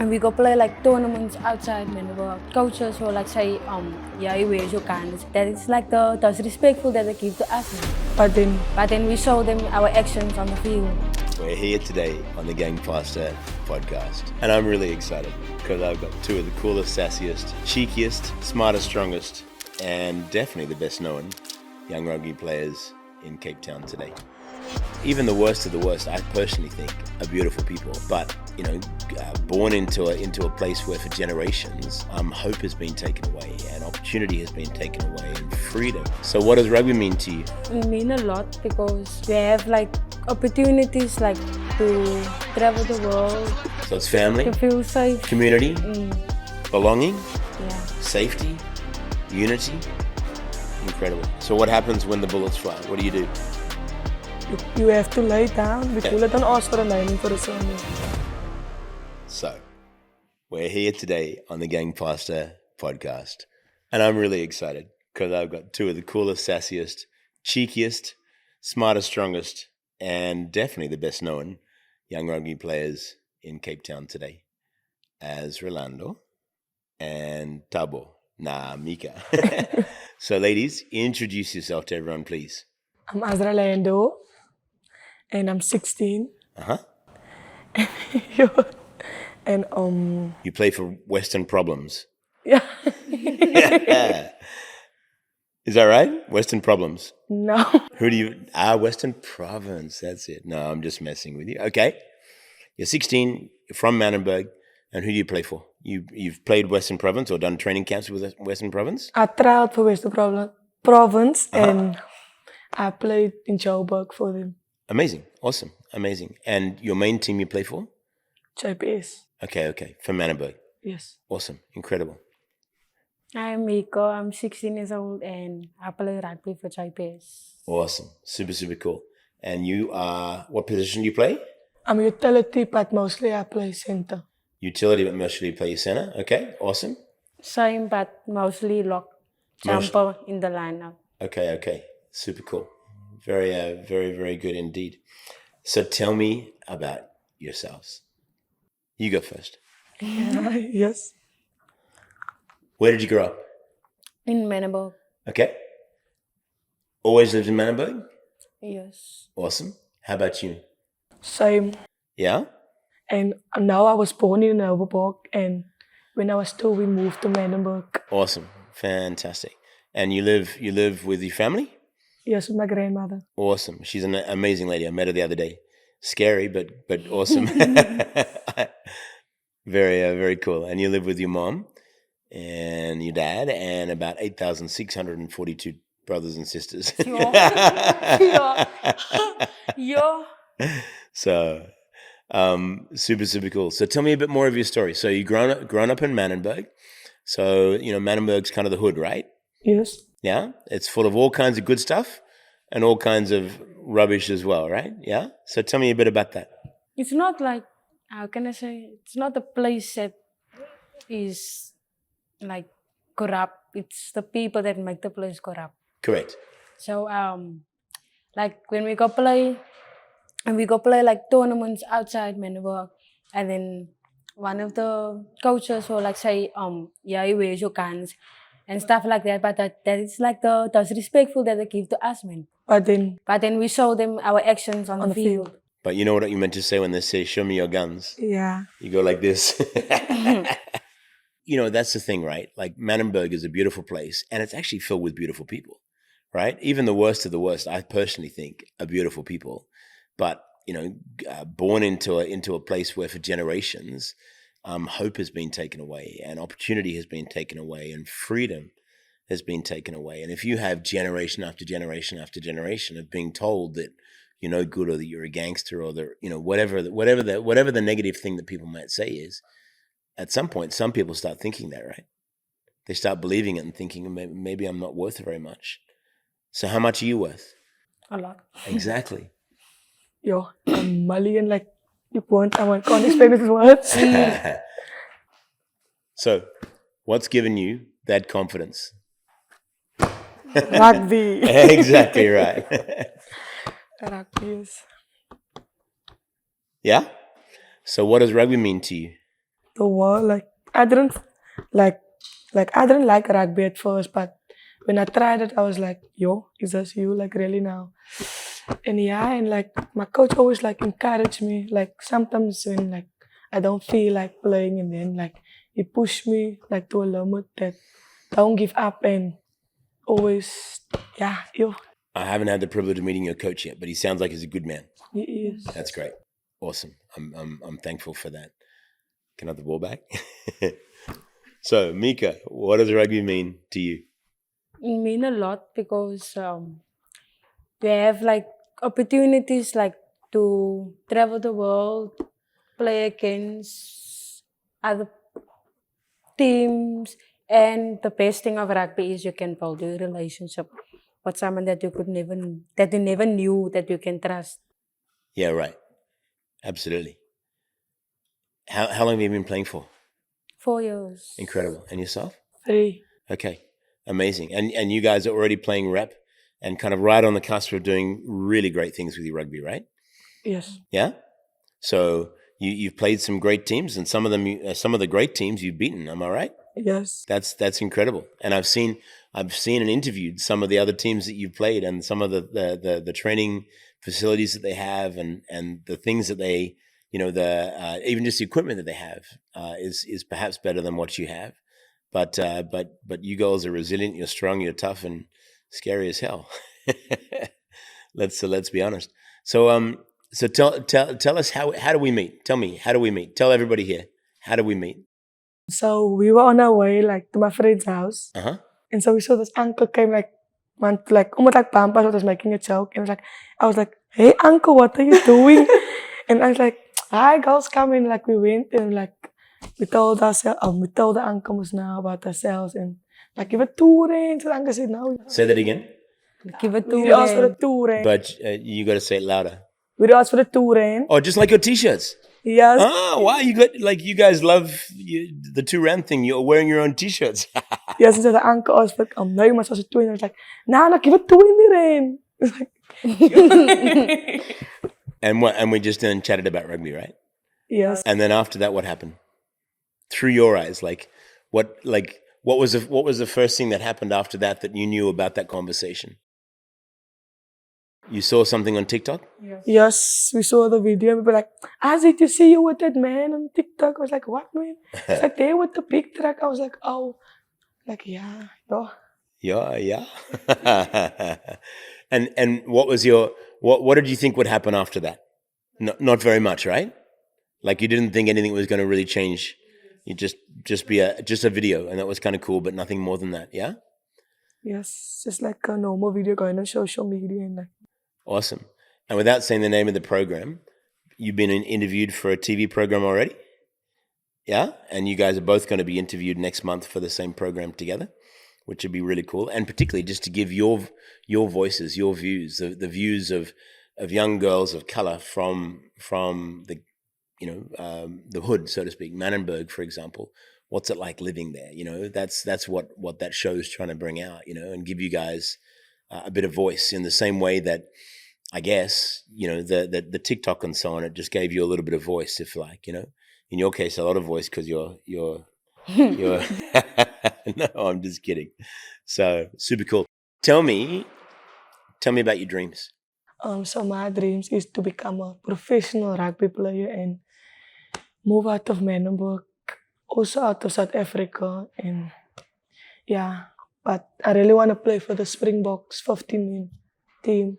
And we go play like tournaments outside Mannenberg. Coaches will like say, yeah, you raise your guns. That it's like the disrespectful that they give to us. But then we show them our actions on the field. We're here today on the Gang Faster podcast. And I'm really excited because I've got two of the coolest, sassiest, cheekiest, smartest, strongest, and definitely the best known young rugby players in Cape Town today. Even the worst of the worst, I personally think, are beautiful people. But, you know, born into a place where for generations, hope has been taken away and opportunity has been taken away and freedom. So what does rugby mean to you? It means a lot because we have like opportunities like to travel the world. So it's family, to feel safe, community, belonging, safety, unity. Incredible. So what happens when the bullets fly? What do you do? You have to lay down. We call it an Azra and for the sun. So, we're here today on the Gang Faster podcast. And I'm really excited because I've got two of the coolest, sassiest, cheekiest, smartest, strongest, and definitely the best known young rugby players in Cape Town today. Azra and Mica. So, ladies, introduce yourself to everyone, please. I'm Azra and I'm 16. And You play for Western Problems. yeah. Is that right? Western Problems. No. Who do you... Western Province. That's it. No, I'm just messing with you. Okay. You're 16. You're from Mannenberg. And who do you play for? You've played Western Province or done training camps with Western Province? I tried for Western Province and I played in Joburg for them. Amazing. Awesome. Amazing. And your main team you play for? JPS. Okay. For Mannenberg. Yes. Awesome. Incredible. I'm Mica, I'm 16 years old and I play rugby for JPS. Awesome. Super cool. And you are... What position do you play? I'm utility, but mostly I play center. Utility, but mostly you play center. Okay. Awesome. Same, but mostly lock jumper in the lineup. Okay. Super cool. Very good indeed. So tell me about yourselves. You go first. Yes. Where did you grow up? In Mannenberg. Okay. Always lived in Mannenberg? Yes. Awesome. How about you? Same. Yeah? And now I was born in Neighbourhood, and when I was 2, we moved to Manenberg. Awesome. Fantastic. And you live with your family? Yes, with my grandmother. Awesome. She's an amazing lady. I met her the other day. Scary, but awesome. Very cool. And you live with your mom and your dad and about 8,642 brothers and sisters. Yeah. So, super cool. So tell me a bit more of your story. So you grown up in Mannenberg. So, you know, Mannenberg's kind of the hood, right? Yes. Yeah. It's full of all kinds of good stuff and all kinds of rubbish as well, right? Yeah. So tell me a bit about that. It's not like, how can I say, it's not a place that is like corrupt. It's the people that make the place corrupt. Correct. So, like when we go play like tournaments outside Mannenberg, and then one of the coaches will like say, yeah, you raise your guns and stuff like that. But that is like the disrespectful that they give to us, man. But then we show them our actions on the field. But you know what you meant to say when they say, show me your guns? Yeah. You go like this. You know, that's the thing, right? Like Mannenberg is a beautiful place and it's actually filled with beautiful people, right? Even the worst of the worst, I personally think, are beautiful people. But, you know, born into a place where for generations, hope has been taken away and opportunity has been taken away and freedom has been taken away. And if you have generation after generation after generation of being told that you're no good or that you're a gangster or the, you know, whatever the negative thing that people might say is, at some point, some people start thinking that, right? They start believing it and thinking, maybe I'm not worth very much. So how much are you worth? A lot. Exactly. Yo, a million, like, you want, I can't explain it with words. So, what's given you that confidence? Rugby. Exactly right. Rugby is... Yeah? So what does rugby mean to you? the world. Like I didn't like I didn't like rugby at first, but when I tried it, I was like, yo, is this you? Like really now? And yeah, and like my coach always like encouraged me. Like sometimes when like I don't feel like playing, and then like he pushed me like to a limit that don't give up and always yo, I haven't had the privilege of meeting your coach yet, but he sounds like he's a good man. he is. That's great. Awesome. I'm thankful for that. Can I have the ball back? So, Mica, what does rugby mean to you? It mean a lot because we have like opportunities like to travel the world, play against other teams, and the best thing of rugby is you can build a relationship with someone that you never knew that you can trust. Yeah, right. Absolutely. How long have you been playing for? 4 years. Incredible. And yourself? 3. Okay. Amazing. And you guys are already playing rep and kind of right on the cusp of doing really great things with your rugby, right? Yes. Yeah. So you've played some great teams, and some of the great teams you've beaten. Am I right? Yes. That's incredible. And I've seen and interviewed some of the other teams that you've played, and some of the training facilities that they have, and the things that they, even just the equipment that they have is perhaps better than what you have. But you girls are resilient. You're strong. You're tough, and scary as hell. Let's be honest. So tell us how do we meet? Tell me, how do we meet? Tell everybody here, how do we meet? So we were on our way like to my friend's house, Uh-huh. and so we saw this uncle came like almost like Pampas was making a joke, and I was like, hey uncle, what are you doing? And I was like, hi girls, come in. Like we went and like we told ourselves, we told the uncle now about ourselves, and like give a tour in. So the uncle said no. Say that again. Give it to We asked for the them. tour in. But you got to say it louder. We asked for the tour in. Oh, just like your t-shirts. Yes. Oh, wow. You guys love the 2 rand thing. You're wearing your own t-shirts. Yes, and so the uncle asked for no, you must also tour in. I was like, no, give it tour in. It's like, And we just then chatted about rugby, right? yes. And then after that, what happened? Through your eyes, what was the first thing that happened after that you knew about that conversation? You saw something on TikTok? Yes, we saw the video and we were like, Azra, to see you with that man on TikTok. I was like, what man? It's like they with the big truck. I was like, oh. Like, yeah. Yeah. And what was what did you think would happen after that? Not very much, right? Like you didn't think anything was going to really change. You just be a video, and that was kind of cool, but nothing more than that. Yeah. Yes, just like a normal video going on social media and like. Awesome. And without saying the name of the program, you've been interviewed for a TV program already? Yeah? And you guys are both going to be interviewed next month for the same program together, which would be really cool. And particularly just to give your voices, your views, the views of young girls of color from the, the hood, so to speak, Mannenberg, for example. What's it like living there? That's what that show's trying to bring out, and give you guys a bit of voice in the same way that I guess, the TikTok and so on, it just gave you a little bit of voice, if like, in your case, a lot of voice because you're no, I'm just kidding. So super cool. Tell me about your dreams. So my dreams is to become a professional rugby player and move out of Mannenberg, also out of South Africa, and yeah. But I really want to play for the Springboks 15-man team.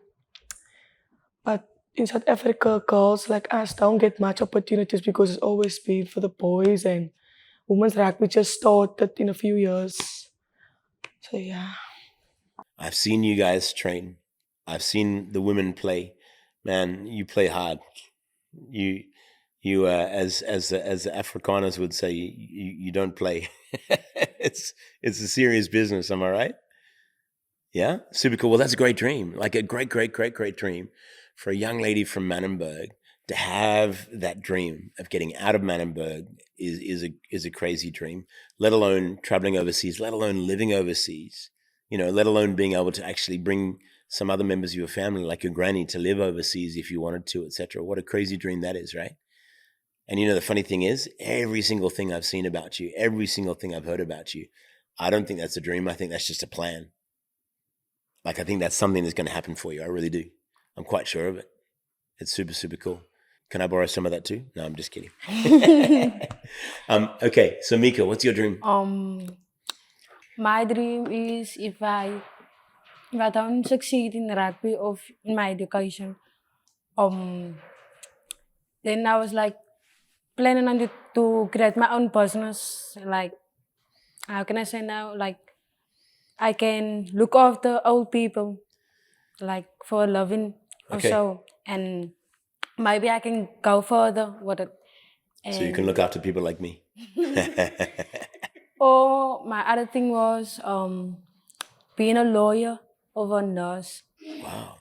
But in South Africa, girls like us don't get much opportunities because it's always been for the boys, and women's rugby just started in a few years. So yeah. I've seen you guys train. I've seen the women play. Man, you play hard. You as the Afrikaners would say, you don't play. It's a serious business. Am I right? Yeah, super cool. Well, that's a great dream. Like a great dream for a young lady from Mannenberg to have that dream of getting out of Mannenberg is a crazy dream. Let alone traveling overseas. Let alone living overseas. Let alone being able to actually bring some other members of your family, like your granny, to live overseas if you wanted to, etc. What a crazy dream that is, right? And you know, the funny thing is, every single thing I've seen about you, every single thing I've heard about you, I don't think that's a dream. I think that's just a plan. Like, I think that's something that's going to happen for you. I really do. I'm quite sure of it. It's super, super cool. Can I borrow some of that too? No, I'm just kidding. Okay, so Mica, what's your dream? My dream is if I don't succeed in rugby or in my education, then I was like planning on to create my own business. Like, how can I say now? Like, I can look after old people, like for a living or Okay. so, and maybe I can go further with it. So you can look after people like me. Or my other thing was being a lawyer or a nurse. Wow.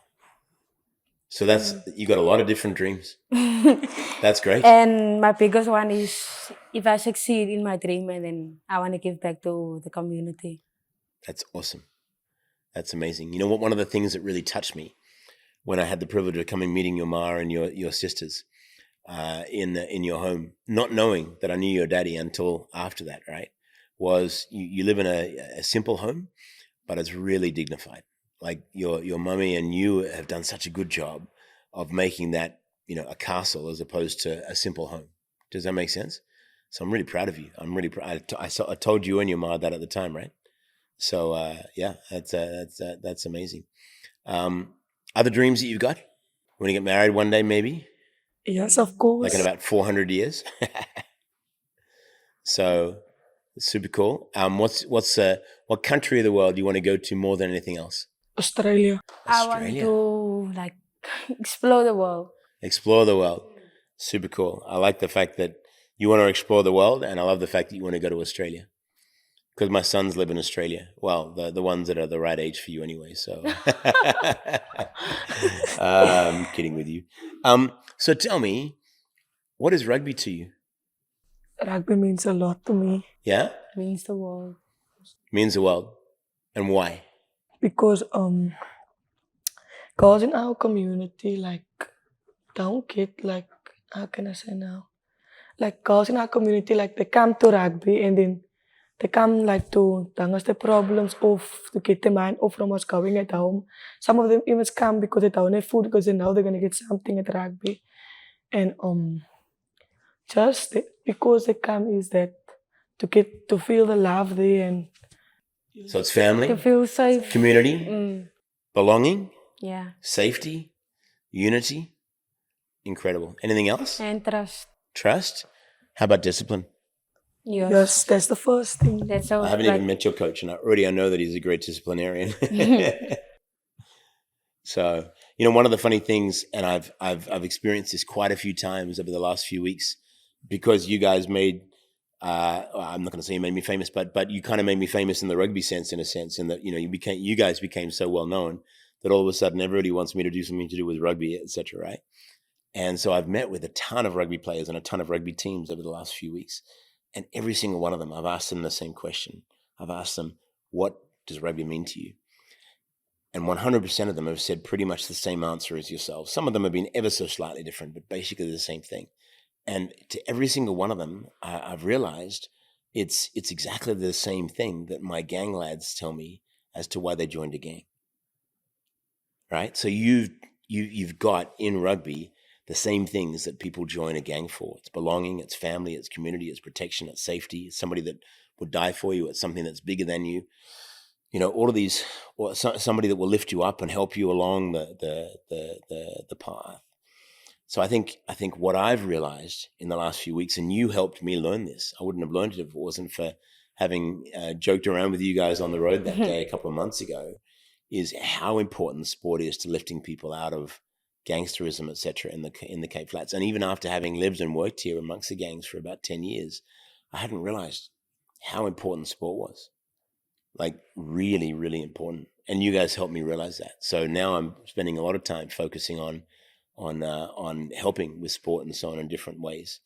So that's, you got a lot of different dreams. That's great. And my biggest one is if I succeed in my dream, and then I want to give back to the community. That's awesome. That's amazing. You know what? One of the things that really touched me when I had the privilege of coming meeting your ma and your sisters in your home, not knowing that I knew your daddy until after that, right? Was you live in a simple home, but it's really dignified. Like your mummy and you have done such a good job of making that, you know, a castle as opposed to a simple home. Does that make sense? So I'm really proud of you. I'm really proud. I told you and your ma that at the time, right? So yeah, that's amazing. Other dreams that you've got? When you get married one day, maybe? Yes, of course. Like in about 400 years. So super cool. What country of the world do you want to go to more than anything else? Australia. I want to like explore the world. Explore the world. Super cool. I like the fact that you want to explore the world, and I love the fact that you want to go to Australia. Because my sons live in Australia. Well, the ones that are the right age for you anyway. So I'm kidding with you. So tell me, what is rugby to you? Rugby means a lot to me Yeah? Means the world. Means the world. And why? because girls in our community like don't get like, how can I say now? Like girls in our community, like they come to rugby and then they come like to dangers the problems off, to get their mind off from what's going at home. Some of them even come because they don't have food, because they know they're gonna get something at rugby. And just because they come is that to get to feel the love there, and So it's family, To feel safe. community, belonging, Yeah. safety, unity. Incredible. Anything else? And trust. Trust? How about discipline? yes, that's the first thing. That's all. I haven't even met your coach, and I know that he's a great disciplinarian. So, you know, one of the funny things, and I've experienced this quite a few times over the last few weeks, because you guys made, I'm not going to say you made me famous, but you kind of made me famous in the rugby sense, in a sense, in that, you know, you guys became so well known that all of a sudden everybody wants me to do something to do with rugby, etc. Right? And so I've met with a ton of rugby players and a ton of rugby teams over the last few weeks, and every single one of them, I've asked them the same question. I've asked them, what does rugby mean to you? And 100% of them have said pretty much the same answer as yourself. Some of them have been ever so slightly different, but basically the same thing. And to every single one of them, I've realized it's exactly the same thing that my gang lads tell me as to why they joined a gang. Right? So you've got in rugby the same things that people join a gang for. It's belonging, it's family, it's community, it's protection, it's safety, it's somebody that would die for you, it's something that's bigger than you. You know, all of these, or somebody that will lift you up and help you along the path. So I think what I've realized in the last few weeks, and you helped me learn this, I wouldn't have learned it if it wasn't for having joked around with you guys on the road that day a couple of months ago, is how important sport is to lifting people out of gangsterism, etc. in the Cape Flats. And even after having lived and worked here amongst the gangs for about 10 years, I hadn't realized how important sport was. Like really, really important. And you guys helped me realize that. So now I'm spending a lot of time focusing on helping with sport and so on in different ways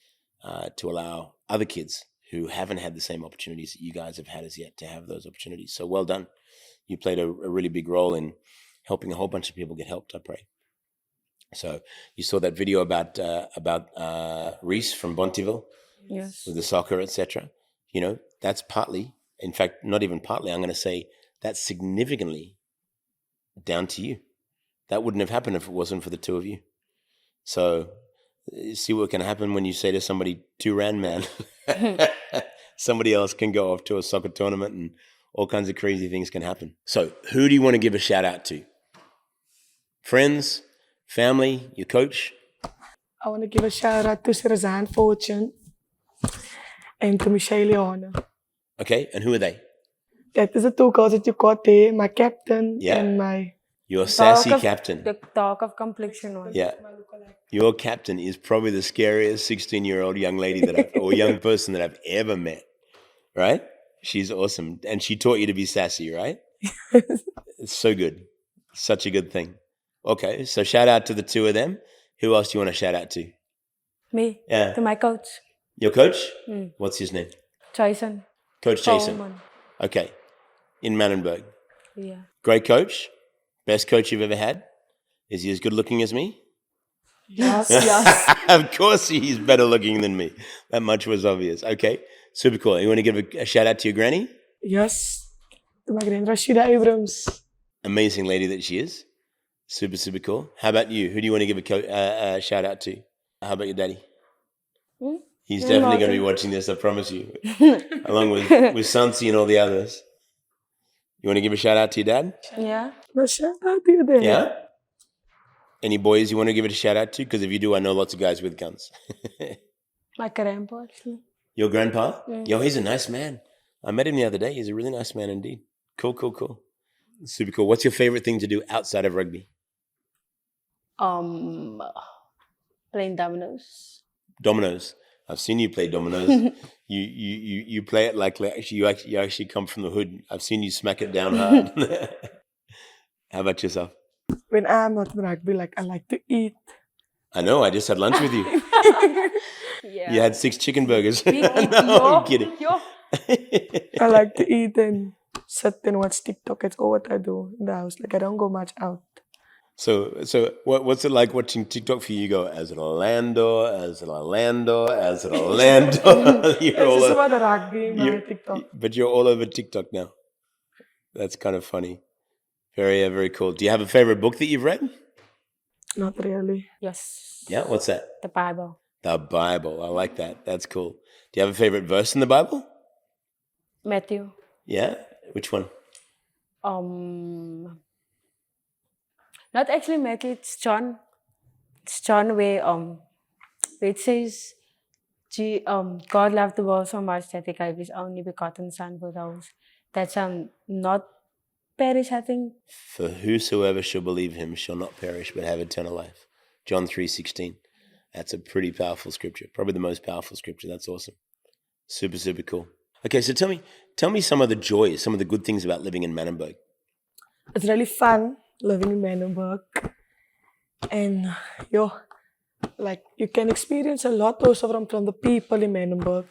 to allow other kids who haven't had the same opportunities that you guys have had as yet to have those opportunities. So well done. You played a really big role in helping a whole bunch of people get helped, I pray. So you saw that video about Reese from Bontiville Yes. with the soccer, etc. You know, that's partly, in fact, not even partly, I'm going to say that's significantly down to you. That wouldn't have happened if it wasn't for the two of you. So you see what can happen when you say to somebody, 2 rand, man. Somebody else can go off to a soccer tournament and all kinds of crazy things can happen. So who do you want to give a shout out to? Friends, family, your coach? I want to give a shout out to Razan Fortune and to Michelle Leone. Okay, and who are they? That is the 2 girls that you got there, my captain Yeah. and my... Your sassy captain. The talk of complexion one. Yeah. Your captain is probably the scariest 16-year-old young lady or young person that I've ever met, right? She's awesome. And she taught you to be sassy, right? It's so good. Such a good thing. Okay, so shout out to the 2 of them. Who else do you want to shout out to? Me. Yeah. To my coach. Your coach? Mm. What's his name? Jason. Coach Jason. Coleman. Okay. In Mannenberg. Yeah. Great coach. Best coach you've ever had. Is he as good looking as me? Yes. Yes. Of course he's better looking than me. That much was obvious. Okay. Super cool. You want to give a shout out to your granny? Yes. To my grand Rashida Abrams. Amazing lady that she is. Super, super cool. How about you? Who do you want to give a shout out to? How about your daddy? Hmm? He's Yeah, definitely going to Martin. be watching this, I promise you. Along with Sansi and all the others. You want to give a shout out to your dad? Yeah. No shout out to you there. Yeah? Any boys you want to give it a shout out to? Because if you do, I know lots of guys with guns. My grandpa actually. Your grandpa? Mm. Yo, he's a nice man. I met him the other day. He's a really nice man indeed. Cool, cool, cool. Super cool. What's your favorite thing to do outside of rugby? Playing dominoes. Dominoes. I've seen you play dominoes. you play it like you actually come from the hood. I've seen you smack it down hard. How about yourself? When I'm not in rugby, like I like to eat. I know. I just had lunch with you. Yeah. You had 6 chicken burgers. Big No, I'm kidding. Yo. I like to eat and sit and watch TikTok. It's all what I do in the house. Like I don't go much out. So what's it like watching TikTok for you? You go, Azra and You're all It's just over, about the rugby, my you're- TikTok. but you're all over TikTok now. That's kind of funny. Very, very cool. Do you have a favorite book that you've read? Not really. Yes. Yeah, what's that? The Bible. The Bible. I like that. That's cool. Do you have a favorite verse in the Bible? Matthew. Yeah? Which one? Not actually Matthew, it's John. It's John where it says God loved the world so much that he gave his only begotten son for those that shall not perish, I think. For whosoever shall believe him shall not perish but have eternal life. John 3:16. That's a pretty powerful scripture. Probably the most powerful scripture. That's awesome. Super, super cool. Okay, so tell me some of the joys, some of the good things about living in Mannenberg. It's really fun living in Mannenberg. And like you can experience a lot also from the people in Mannenberg.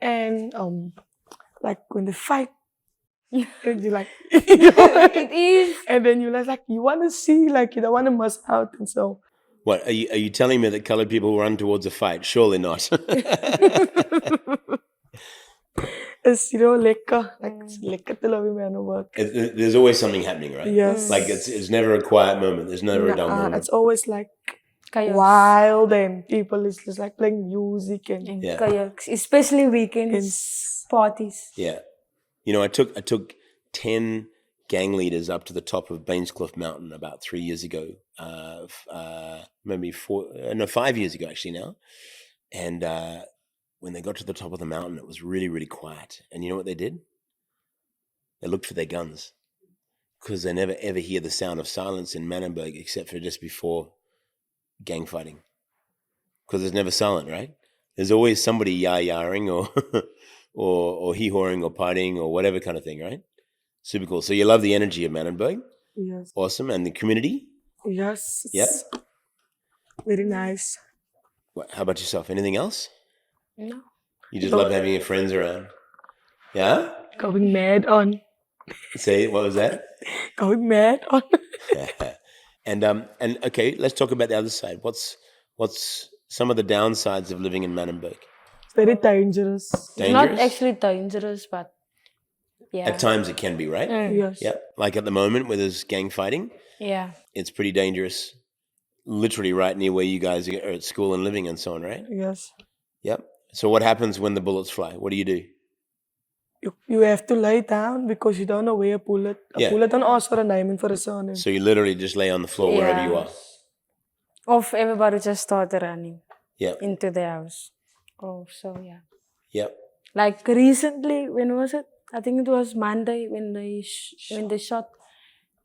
And like when they fight, and you like It is. and then you like you want to see, like you don't want to miss out, and so What, are you telling me that colored people run towards a fight? Surely not. it's lekker, like it's lekker to live in Mannenberg. There's always something happening, right? Yes, Like it's never a quiet moment. There's never a dull moment. it's always like Chaos. wild, and people is just like playing music and And Yeah. chaos. Especially weekends. it's Parties. Yeah. You know, I took 10 gang leaders up to the top of Bainscliff Mountain about 3 years ago. Maybe 5 years ago actually now. And when they got to the top of the mountain, it was really, really quiet. And you know what they did? They looked for their guns. Because they never ever hear the sound of silence in Mannenberg except for just before gang fighting. Because it's never silent, right? There's always somebody yah-yahing or or hee-hawing or partying or whatever kind of thing, right? Super cool. So you love the energy of Mannenberg. yes, Awesome. And the community? yes, Yeah. it's very nice. How about yourself? Anything else? No. You just love having your friends around. Yeah? Going mad on, Say, what was that? going mad on. And okay, let's talk about the other side. What's some of the downsides of living in Mannenberg? It's very dangerous. It's not Dangerous? actually dangerous, but yeah. At times it can be, right? Yes. Yep. Like at the moment where there's gang fighting, Yeah. it's pretty dangerous. Literally right near where you guys are at school and living and so on, right? Yes. Yep. So what happens when the bullets fly? What do you do? You have to lay down because you don't know where a bullet. A Yeah. bullet don't ask for a name and for a surname. So you literally just lay on the floor wherever you Yeah. are. Of everybody just started running Yep. into the house. Oh, so yeah. Yep. Like recently, when was it? I think it was Monday when they shot.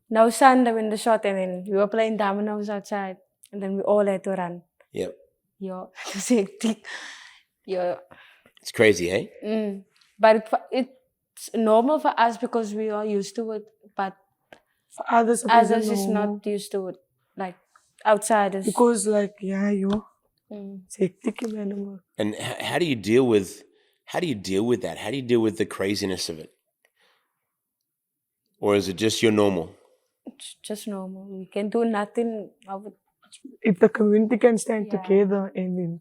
No, Sunday when they shot, and then we were playing dominoes outside, and then we all had to run. Yep. Yeah, it was hectic. Yeah. It's crazy, hey? But it's normal for us because we are used to it. But For others, it others isn't is normal. not used to it. Like outsiders. Because you Mm. it's hectic in Manenberg. And how do you deal with that? How do you deal with the craziness of it? Or is it just your normal? It's just normal. We can do nothing of it. If the community can stand Yeah. together and then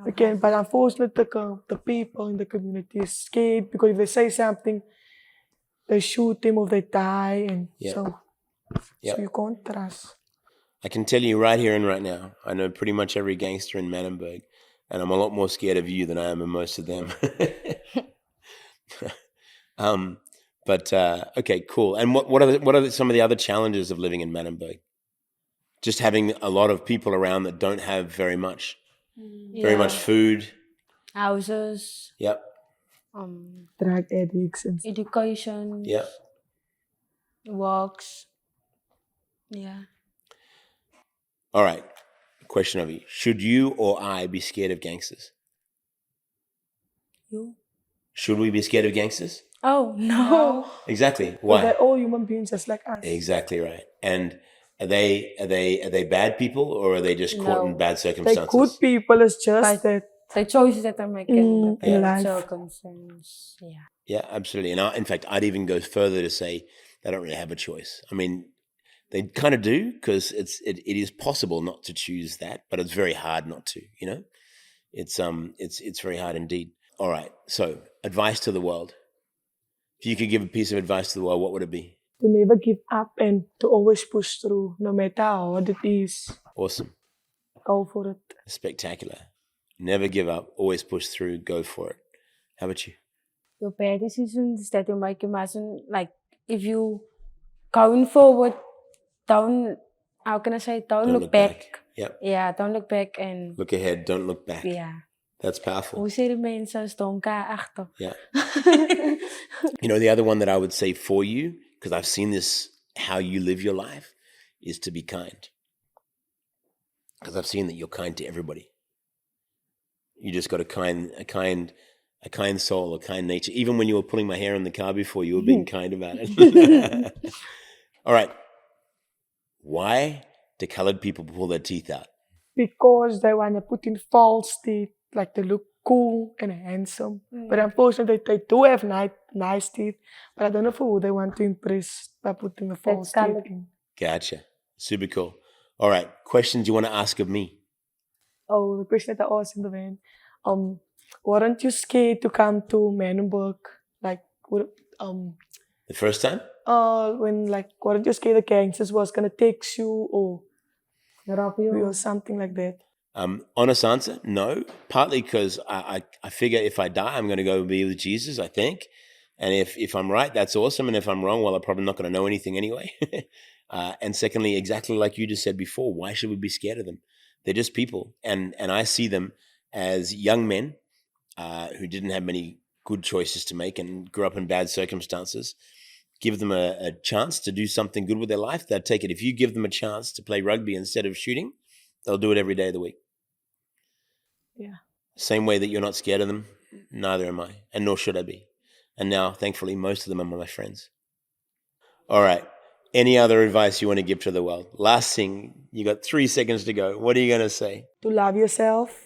we can, but unfortunately the people in the community is scared because if they say something, they shoot them or they die, and Yeah. so you can't trust. I can tell you right here and right now, I know pretty much every gangster in Mannenberg, and I'm a lot more scared of you than I am of most of them. Okay, cool. And what are some of the other challenges of living in Mannenberg? Just having a lot of people around that don't have very much Yeah. food. Houses, Yep. Drug addicts and stuff. education, Yep. walks. Yeah. All right. Question of you: should you or I be scared of gangsters? You? Should we be scared of gangsters? Oh no. Exactly. But Why? they're all human beings just like us. Exactly right. And are they bad people, or are they just caught in No. bad They're circumstances? good people, it's just But- that The choices that are making, the in bad life. circumstances. Yeah. Yeah, absolutely. And in fact, I'd even go further to say they don't really have a choice. I mean, they kind of do, because it is possible not to choose that, but it's very hard not to. You know, it's very hard indeed. All right. So, advice to the world. If you could give a piece of advice to the world, what would it be? to never give up and to always push through, no matter how hard it is. Awesome. Go for it. Spectacular. Never give up. Always push through. Go for it. How about you? Your bad decisions that you make, you mustn't, like, if you going forward, don't look back. Yep. Yeah, don't look back and Look ahead. Don't look back. yeah. That's powerful. Hoe sê die mense, staan elkaar agter. Yeah. You know, the other one that I would say for you, because I've seen this, how you live your life, is to be kind. Because I've seen that you're kind to everybody. You just got a kind soul, a kind nature. Even when you were pulling my hair in the car before, you were being kind about it. All right. Why do colored people pull their teeth out? Because they want to put in false teeth, like they look cool and handsome. But unfortunately, they do have nice teeth. But I don't know for who they want to impress by putting the false teeth colored. in. Gotcha. Super cool. All right. Questions you want to ask of me? Oh, the question that I asked in the van. Weren't you scared to come to Mannenberg? Like, The first time? weren't you scared the gangsters was gonna text you or Rob you. or something like that? Honest answer, no. Partly because I figure if I die, I'm going to go be with Jesus, I think. And if I'm right, that's awesome. And if I'm wrong, well, I'm probably not going to know anything anyway. And secondly, exactly like you just said before, why should we be scared of them? They're just people. And I see them as young men who didn't have many good choices to make and grew up in bad circumstances. Give them a chance to do something good with their life, they'll take it. If you give them a chance to play rugby instead of shooting, they'll do it every day of the week. Yeah. Same way that you're not scared of them, neither am I, and nor should I be. And now, thankfully, most of them are my friends. All right. Any other advice you want to give to the world? Last thing, you got 3 seconds to go. What are you going to say? To love yourself,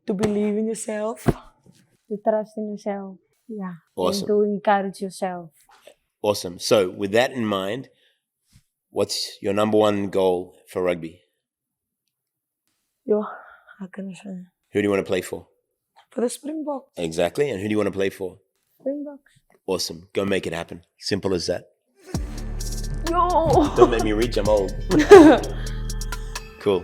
to believe in yourself. To trust in yourself. Yeah. Awesome. And to encourage yourself. Awesome. So with that in mind, What's your number one goal for rugby? Yo, how can I say? Who do you want to play for? For the Springbok. Exactly. And who do you want to play for? Springboks. Awesome. Go make it happen. Simple as that. Yo! Don't make me reach. I'm old. Cool.